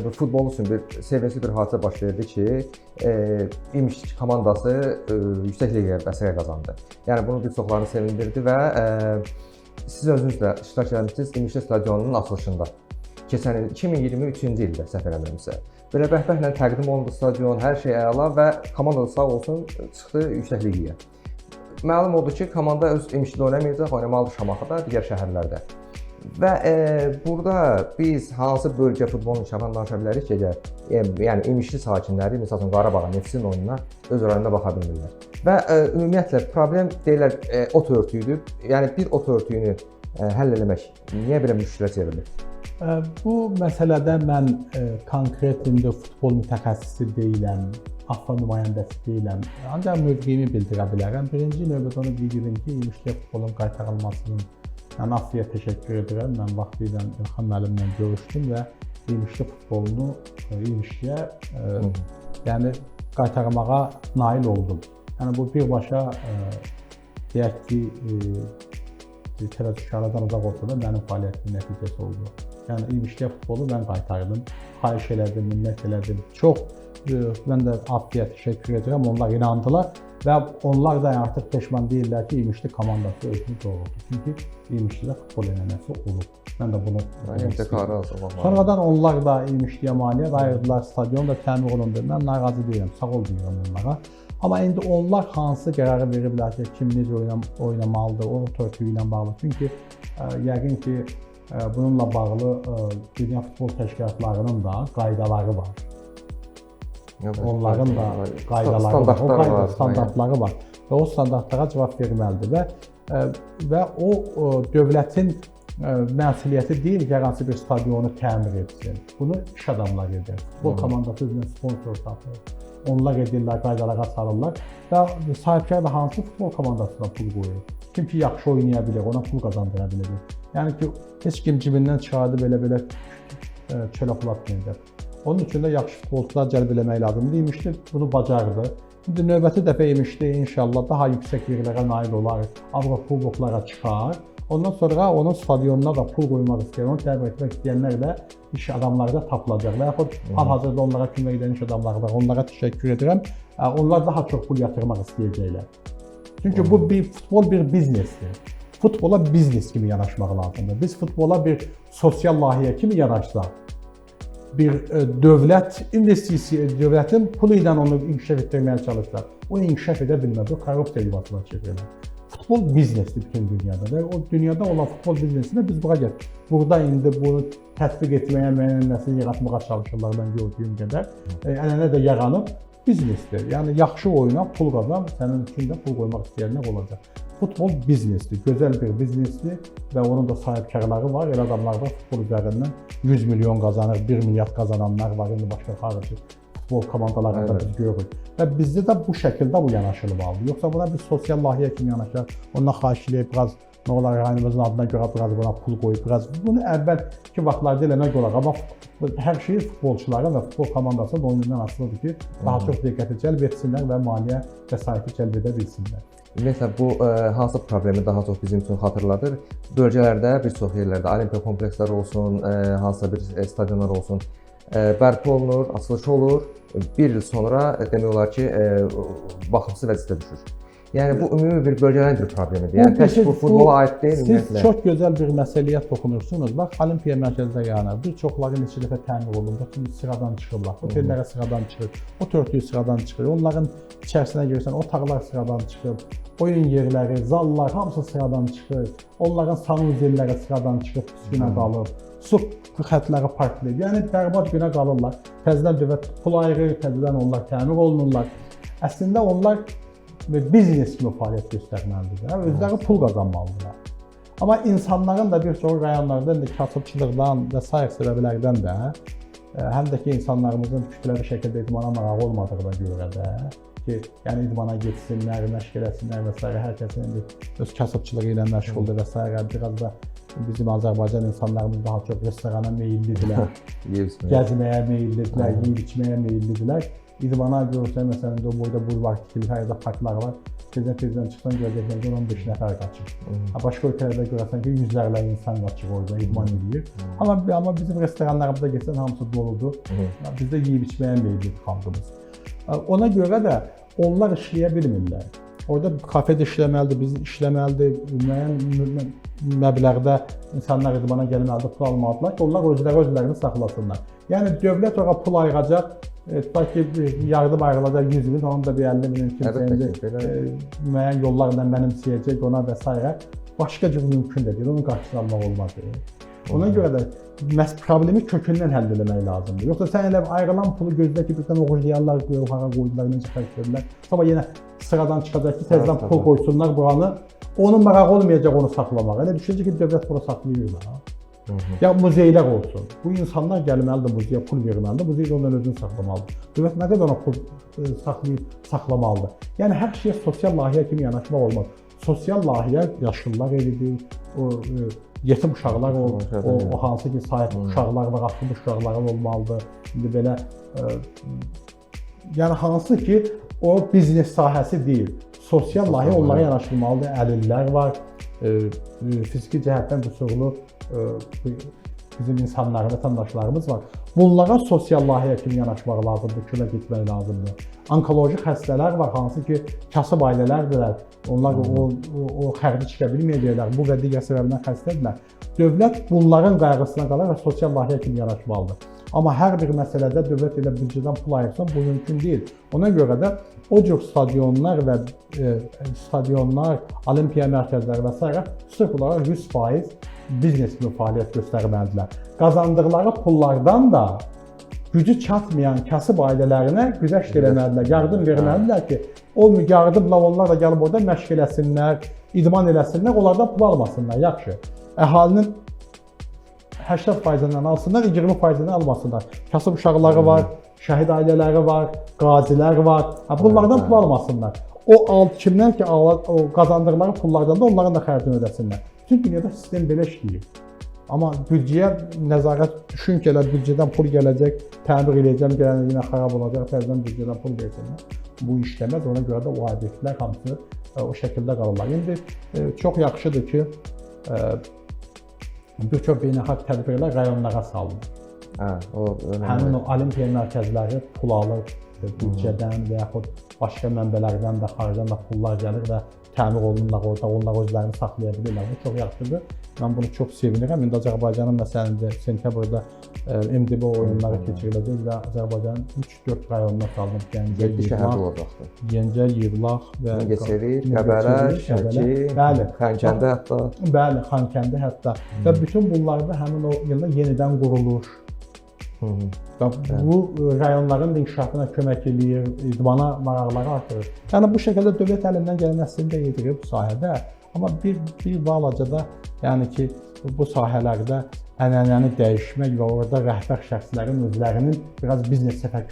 bu futbol üçün bir sevincli bir hadisə baş verdi ki, İmiş komandası yüksək liqaya vəsələ qazandı. Yəni bunu bir çoxlarını sevindirdi və siz özünüz də iştirak etmisiniz İmişli stadionunun açılışında. Keçən il 2023-cü ildə səhv eləmirəmsə. Belə bəhbəhlə təqdim olundu stadion, hər şey əla və komanda da sağ olsun çıxdı yüksək liqaya. Məlum oldu ki, komanda öz İmişlidə oynamayacaq, oynamalıdır Şamaxıda, digər şəhərlərdə. Və burada biz hansı bölgə futbolun inkişafından danışa bilərik ki, yəni İmişli sakinləri, məsələn Qarabağa, Neftin oyununa öz rayonunda baxa bilmirlər. Və ümumiyyətlə problem deyirlər ot örtüyüdür. Yəni bir ot örtüyünü həll etmək niyə belə müşkülə çevrilir? Bu məsələdə mən konkret indi futbol mütəxəssisi deyiləm, AFFA nümayəndəsi deyiləm. Ancaq mövqeyimi bildirə bilərəm. Birinci növbədə onu bildirim ki, İmişliyə futbolun qaytarılmasının mən AFFA-ya təşəkkür edirəm. Mən vaxtilə İlxan müəllimlə görüşdüm və İmişli futbolunu İmişliyə yəni qaytarmağa nail oldum. Yəni bu birbaşa deyək ki, tərəfdarlardan uzaq olsa da mənim fəaliyyətimin nəticəsi oldu. Yəni İmişliyə futbolu mən qaytardım, xahiş elədim, minnət elədim. Çox mən də AFFA-ya təşəkkür edirəm. Onlar inandılar və onlar da artıq peşman deyirlər ki, İmişli komandası özünü doğruldu. Çünki İmişlidə futbol ənənəsi olub. Mən də bunu sonradan onlar da İmişliyə maliyyət ayırdılar, stadion da təmir olundu. Mən narazı deyirəm, sağ ol deyirəm onlara. Amma indi onlar hansı qərarı veriblər ki, kim necə oynamalıdır, o törtüyü ilə bağlı. Çünki yəqin ki, bununla bağlı dünya futbol təşkilatlarının da qaydaları var. Onların da qaydaları var, standartları var və o standartlara cavab verməlidir və o dövlətin məsuliyyəti deyil ki, hər hansı bir stadionu təmir etsin. Bunu iş adamları edir. Futbol komandası özünə sponsor tapır. Onlar edirlər, qaydalara salırlar və sahibkar da hansı futbol komandasına pul qoyur. Kim ki, yaxşı oynaya bilir, ona pul qazandıra bilir. Yəni ki, heç kim cibindən çıxardı belə çölə pul atmayacaq. Onun üçün də yaxşı futbolçular cəlb eləmək lazımdır. İmişli bunu bacardı. İndi növbəti dəfə İmişli inşallah daha yüksək yerlərə nail olar, Avropa kuboklara çıxar. Ondan sonra onun stadionuna da pul qoymaq istəyən, onu təmin etmək istəyənlər də iş adamları da tapılacaq. Və yaxud hal-hazırda onlara kömək edən iş adamları var. Onlara təşəkkür edirəm. Onlar daha çox pul yatırmaq istəyəcəklər. Çünki bu futbol bir biznesdir. Futbola biznes kimi yanaşmaq lazımdır. Biz futbola bir sosial layihə kimi yanaşsaq, bir dövlət investisiya, dövlətin pulu ilə onu inkişaf etdirməyə çalışsa, o inkişaf edə bilməz, o korrupsiya yuvasına çevrilir. Futbol biznesdir bütün dünyada və o dünyada olan futbol biznesini biz bura gəlir. Burada indi bunu tətbiq etməyə, müəyyənlərini yaratmağa çalışırlar, mən gördüyüm qədər. Ənənə də yaranıb biznesdir. Yəni yaxşı oyuna pul qazan, sənin üçün də pul qoymaq istəyənlər olacaq. Futbol biznesdir, gözəl bir biznesdir və onun da sahibkarları var. Elə adamlar da futbol üzərindən 100 milyon qazanır, 1 milyard qazananlar var, indi başqa xarici futbol komandalarında biz görürük. Və bizdə də bu şəkildə bu yanaşılmalıdır. Yoxsa buna bir sosial layihə kimi yanaşar, ondan xahiş edib, biraz nə olar, rayonumuzun adına görə biraz buna pul qoyub, biraz bunu əvvəlki vaxtlarda eləmək olar. Amma hər şey futbolçuların və futbol komandasının oyunundan asılıdır ki, daha çox diqqəti cəlb etsinlər və maliyyə vəsaiti cəlb edə bilsinlər. Ümumiyyətlə, bu hansı problemi daha çox bizim üçün xatırladır? Bölgələrdə, bir çox yerlərdə olimpiya kompleksləri olsun, hansısa bir stadionlar olsun, bərpa olunur, açılışı olur. Bir il sonra demək olar ki, baxımsız vəziyyətə düşür. Yəni bu ümumi bir bölgələrin bir problemidir. Yəni tək bu futbola aid deyil ümumiyyətlə. Siz çox gözəl bir məsələyə toxunursunuz. Bax, olimpiya mərkəzdə yaranır. Bir çoxları neçə dəfə təmin olunur. Şimdi sıradan çıxırlar. Otellərə sıradan çıxır. O törtüyü sıradan çıxır. Onların içərisinə girsən, otaqlar sıradan çıxır. Oyun yerləri, zallar hamısı sıradan çıxır. Onların sanuzelləri sıradan çıxıb, pis günə qalır. Su xətləri partlayır. Yəni bərbad günə qalırlar. Təzədən dövlət pul ayırır, təzədən onlar təmir olunurlar. Əslində onlar biznes kimi fəaliyyət göstərməlidirlər. Özləri pul qazanmalıdırlar. Amma insanların da bir çox rayonlarda kasıbçılıqdan və sair səbəblərdən də həm də ki insanlarımızın kütləvi şəkildə idmana marağı olmadığına görə də ki, yəni idmana getsinlər, məşq eləsinlər və s. hər kəsin öz kasıbçılığı ilə məşğuldur və s. biraz da bizim Azərbaycan insanlarımız daha çox restorana meyillidirlər, Yeyib gəzməyə meyillidirlər, yeyib-içməyə meyillidirlər. İdmana görürsən, məsələn, o boyda bulvar tikilir, hər yerdə parklar var. Tezdən çıxsan görəcəksən ki, 15 nəfər qaçır. Başqa ölkələrdə görürsən ki, yüzlərlə insan qaçır orada, idman edir. Amma bizim restoranlarımızda getsən hamısı doludur. Bizdə yeyib-içməyə meyillidir xalqımız. Ona görə də onlar işləyə bilmirlər. Orada kafedə işləməlidir, biz işləməlidir, müəyyən məbləğdə insanlar idmana gəlməlidir, pul almalıdırlar ki, onlar özlərini saxlasınlar. Yəni dövlət ora pul ayıracaq, tutaq ki, yardım ayrılacaq 100 min, onun da bir 50 minin kimsə müəyyən yollarla mənimsəyəcək ona və s. Başqa cür mümkün də deyil, onun qarşısını almaq olmaz. Ona görə də məhz problemi kökündən həll etmək lazımdır. Yoxsa sən elə ayrılan pulu gözlə ki, birdən oğurlayarlar, hara qoydular, necə xərcləyirlər. Sonra yenə sıradan çıxacaq ki, tezdən pul qoysunlar buranı. Onun marağı olmayacaq onu saxlamaq. Elə düşünəcək ki, dövlət bunu saxlayırlar. Ya muzeylər olsun. Bu insanlar gəlməlidir muzeyə, pul verməlidir. Muzey də onların özünü saxlamalıdır. Dövlət nə qədər ona pul saxlamalıdır. Yəni hər şeyə sosial layihə kimi yanaşmaq olmaz. Sosial layihə yaşlılar evidir, yetim uşaqlar o hansı ki sahib uşaqlar var, asılı uşaqların olmalıdır. İndi belə yəni hansı ki o biznes sahəsi deyil. Sosial layihə onlara yanaşılmalıdır. Əlillər var, fiziki cəhətdən qüsurlu bizim insanlar, vətəndaşlarımız var. Bunlara sosial layihə kimi yanaşmaq lazımdır, kölə getmək lazımdır. Onkoloji xəstələr var, hansı ki kasıb ailələrdirlər. Onlar o xərci çıxa bilməyəcəklər, bu və digər səbəbdən xəstədirlər. Dövlət bunların qayğısına qalır və sosial layihə kimi yanaşmalıdır. Amma hər bir məsələdə dövlət elə büdcədən pul ayırsa bu mümkün deyil. Ona görə də o cür stadionlar və stadionlar, olimpiya mərkəzləri və s. sırf olaraq 100% biznes kimi fəaliyyət göstərməlidirlər. Qazandıqları pullardan da gücü çatmayan kasıb ailələrinə güzəşt eləməlidirlər, yardım verməlidirlər ki, o yardımla onlar da gəlib orada məşq eləsinlər, idman eləsinlər, onlardan pul almasınlar, yaxşı. Əhalinin 80%-dən alsınlar, 20%-dən almasınlar. Kasıb uşaqları var, şəhid ailələri var, qazilər var. Bunlardan pul almasınlar. O kimdən ki qazandıqları pullardan da onların da xərcini ödəsinlər. Bütün dünyada sistem belə işləyir. Amma büdcəyə nəzarət düşün ki, elə büdcədən pul gələcək, təmir edəcəm, gələn yenə xarab olacaq, təzədən büdcədən pul versinlər. Bu işləməz, ona görə də o obyektlər hamısı o şəkildə qalırlar. İndi çox yaxşıdır ki, bir çox beynəlxalq tədbirlər rayonlara salınır. Həmin o olimpiya mərkəzləri pul alır büdcədən və yaxud başqa mənbələrdən də, xaricdən də pullar gəlir və təmir olunurlar orada, onlar özlərini saxlaya bilirlər. Bu çox yaxşıdır. Mən bunu çox sevinirəm. İndi Azərbaycanın məsələn MDB MDB oyunları keçiriləcək və Azərbaycanın 3-4 rayonuna salınıb Gəncə, Yevlax və Qəbələ, Şəki, Xankəndi hətta. Bəli, Xankəndi hətta. Və bütün bunlarda həmin o yenidən quruluş. Bu rayonların da inkişafına kömək edir, idmana maraqları artırır. Yəni bu şəkildə dövlət əlindən gələn əslində edir bu sahədə. Amma bir balaca da yəni ki bu sahələrdə ənənəni dəyişmək və orada rəhbər şəxslərin özlərinin biraz biznes təfəkkürü